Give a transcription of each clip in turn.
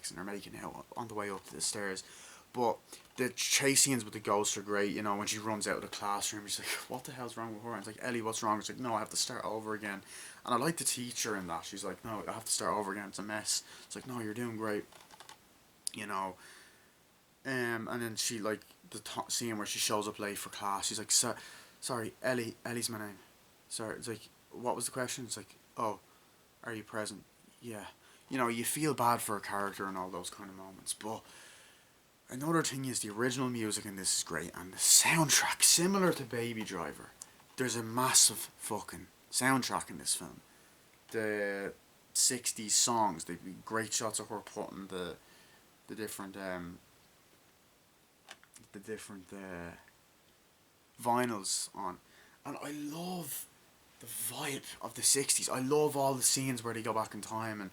sex and they're making out on the way up to the stairs. But the chase scenes with the ghosts are great. You know, when she runs out of the classroom, she's like, "What the hell's wrong with her?" And it's like, "Ellie, what's wrong?" It's like, "No, I have to start over again." And I like the teacher in that. She's like, "No, I have to start over again. It's a mess." It's like, "No, you're doing great." You know. And then she like the scene where she shows up late for class. She's like, "Sorry, Ellie. Ellie's my name." Sorry. It's like, "What was the question?" It's like, "Oh, are you present?" Yeah. You know, you feel bad for a character and all those kind of moments, but another thing is the original music in this is great, and the soundtrack, similar to Baby Driver, there's a massive fucking soundtrack in this film. The 60s songs, they'd be great shots of her putting the different the different vinyls on, and I love the vibe of the 60s. I love all the scenes where they go back in time and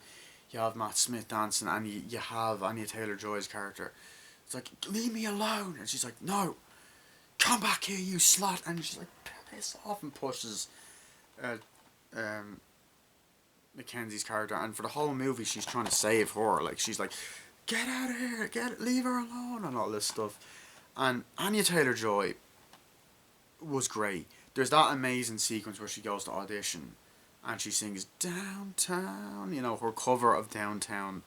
you have Matt Smith dancing and you have Anya Taylor-Joy's character. It's like, "Leave me alone," and she's like, "No, come back here, you slut," and she's like, piss off, and pushes uh, um, Mackenzie's character, and for the whole movie she's trying to save her. Like, she's like, "Get out of here, leave her alone," and all this stuff. And Anya Taylor-Joy was great. There's that amazing sequence where she goes to audition and she sings Downtown. You know, her cover of Downtown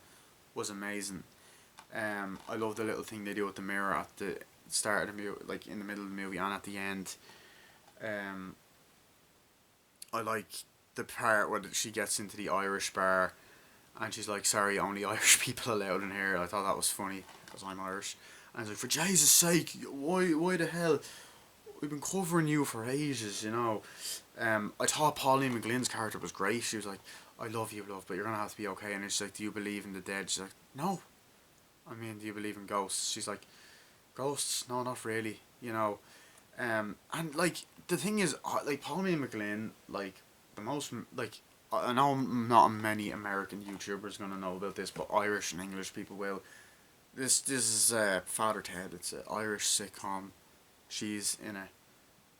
was amazing. I love the little thing they do with the mirror at the start of the movie, like in the middle of the movie and at the end. Um, I like the part where she gets into the Irish bar and she's like, "Sorry, only Irish people allowed in here." I thought that was funny because I'm Irish. And I was like, "For Jesus' sake, why the hell? We've been covering you for ages, you know." I thought Pauline McGlynn's character was great. She was like, "I love you, love, but you're gonna have to be okay." And it's like, "Do you believe in the dead?" She's like, "No." I mean, "Do you believe in ghosts?" She's like, "Ghosts? No, not really." You know, and like the thing is, like Pauline McGlynn, like the most like I know not many American YouTubers gonna know about this, but Irish and English people will. This is Father Ted. It's an Irish sitcom. She's in it.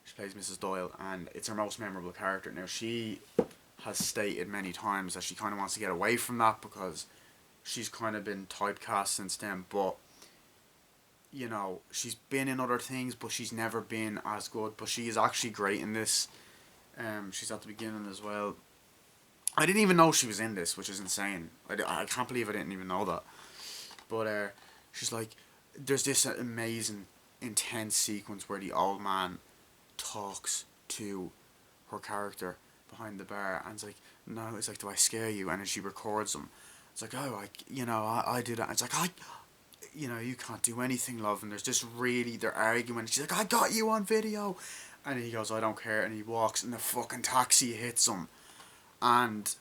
She plays Mrs. Doyle, and it's her most memorable character. Now, she has stated many times that she kind of wants to get away from that because she's kind of been typecast since then, but you know, she's been in other things, but she's never been as good. But she is actually great in this. She's at the beginning as well. I didn't even know she was in this, which is insane. I can't believe I didn't even know that. But she's like, there's this amazing, intense sequence where the old man talks to her character behind the bar, and it's like, "No," it's like, "Do I scare you?" And then she records them. It's like, "Oh, I do that." And it's like, "You can't do anything, love." And there's this really, they're arguing. She's like, "I got you on video." And he goes, "I don't care." And he walks, and the fucking taxi hits him. And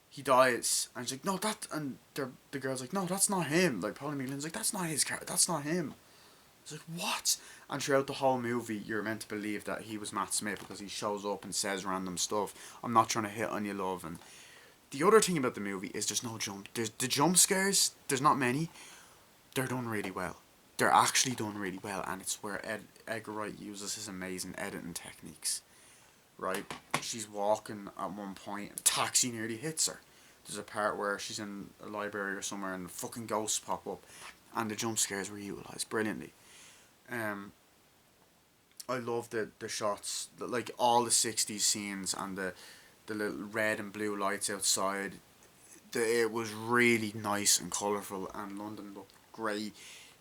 he dies. And she's like, "No, that," and the girl's like, "No, that's not him." Like, Pauline McGlynn's like, "That's not his car. That's not him." It's like, what? And throughout the whole movie, you're meant to believe that he was Matt Smith because he shows up and says random stuff. "I'm not trying to hit on you, love." And the other thing about the movie is there's no jump. There's the jump scares. There's not many. They're done really well. They're actually done really well, and it's where Edgar Wright uses his amazing editing techniques. Right? She's walking at one point, and a taxi nearly hits her. There's a part where she's in a library or somewhere, and fucking ghosts pop up, and the jump scares were utilised brilliantly. Um, I love the shots, like all the 60s scenes and the little red and blue lights outside. It was really nice and colourful, and London looked great.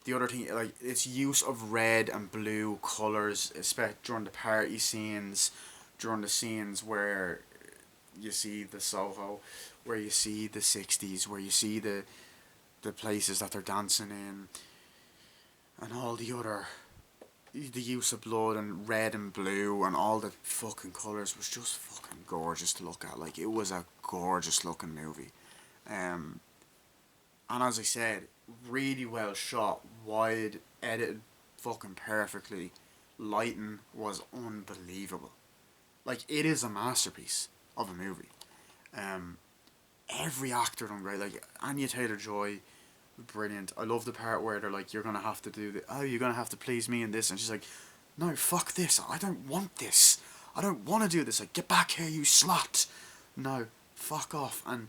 The other thing, like its use of red and blue colours, especially during the party scenes, during the scenes where you see the Soho, where you see the 60s, where you see the places that they're dancing in, and all the use of blood and red and blue and all the fucking colours was just fucking gorgeous to look at. Like, it was a gorgeous looking movie. Um, and as I said, really well shot, wide, edited fucking perfectly. Lighting was unbelievable. Like, it is a masterpiece of a movie. Um, every actor done great. Like, Anya Taylor-Joy, brilliant. I love the part where they're like, "You're gonna have to do the. Oh, you're gonna have to please me in this," and she's like, "No, fuck this. I don't want this. I don't want to do this. Like, get back here, you slut. No, fuck off." And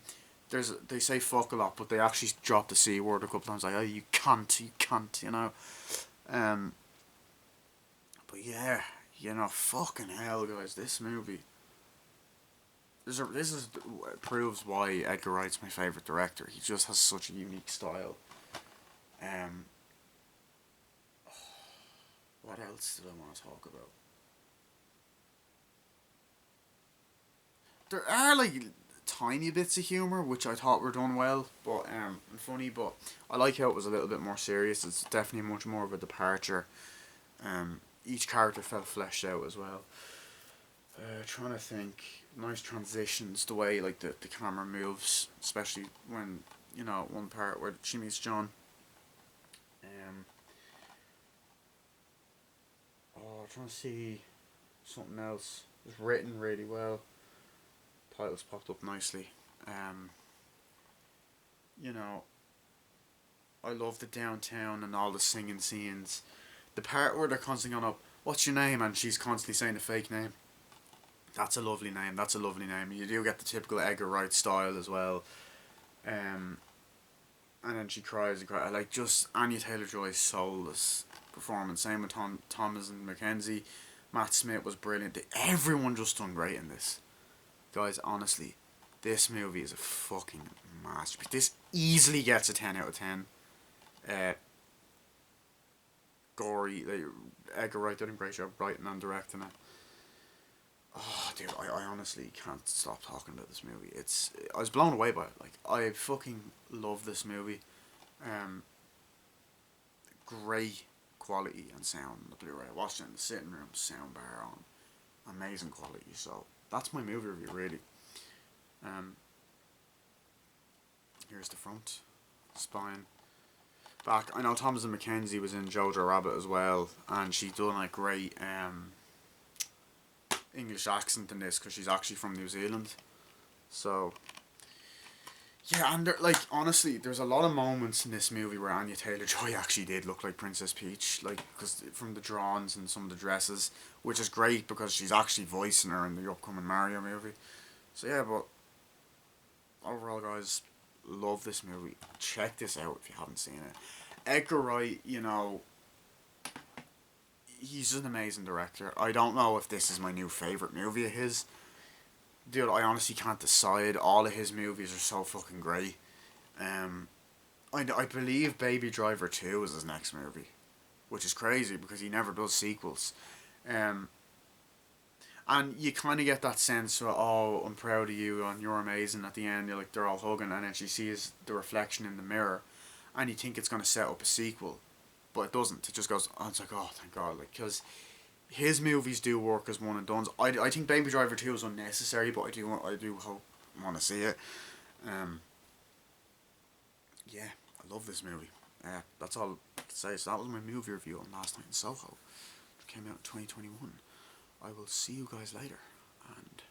they say fuck a lot, but they actually drop the c word a couple times. Like, oh, you can't, you can't, you know. Um, but yeah, you know, fucking hell, guys, this movie. This is proves why Edgar Wright's my favorite director. He just has such a unique style. Um, what else did I want to talk about? There are like tiny bits of humor which I thought were done well, but and funny. But I like how it was a little bit more serious. It's definitely much more of a departure. Each character felt fleshed out as well. Trying to think, nice transitions. The way like the camera moves, especially when you know one part where she meets John. Um, trying to see something else. It's written really well. Titles popped up nicely. Um, you know, I love the downtown and all the singing scenes. The part where they're constantly going up, "What's your name?" and she's constantly saying a fake name. That's a lovely name. That's a lovely name. You do get the typical Edgar Wright style as well. Um, and then she cries and cries. Like, just Anya Taylor-Joy's soulless performance. Same with Thomas and Mackenzie. Matt Smith was brilliant. Everyone just done great in this. Guys, honestly, this movie is a fucking masterpiece. This easily gets a 10 out of 10. Uh, gory. Like, Edgar Wright did a great job writing and directing it. Oh, dude, I honestly can't stop talking about this movie. I was blown away by it. Like, I fucking love this movie. Um, great quality and sound on the Blu-ray. I watched it in the sitting room, sound bar on, amazing quality. So that's my movie review, really. Um, here's the front, spine, back. I know Thomas and Mackenzie was in Jojo Rabbit as well, and she done a great English accent in this because she's actually from New Zealand. So yeah, and like honestly, there's a lot of moments in this movie where Anya Taylor-Joy actually did look like Princess Peach, like because from the drawings and some of the dresses, which is great because she's actually voicing her in the upcoming Mario movie. So yeah, but overall, guys, love this movie. Check this out if you haven't seen it. Edgar Wright, you know, he's an amazing director. I don't know if this is my new favorite movie of his. Dude, I honestly can't decide. All of his movies are so fucking great. Um, I believe Baby Driver 2 is his next movie, which is crazy because he never does sequels. Um, and you kind of get that sense of, oh, I'm proud of you and you're amazing at the end. You're like, they're all hugging, and then she sees the reflection in the mirror, and you think it's going to set up a sequel, but it doesn't. It just goes, oh, it's like, oh, thank God. Like, because his movies do work as one and done. I think Baby Driver 2 is unnecessary, but I do hope, want to see it. Yeah, I love this movie. That's all to say. So that was my movie review on Last Night in Soho. It came out in 2021. I will see you guys later, and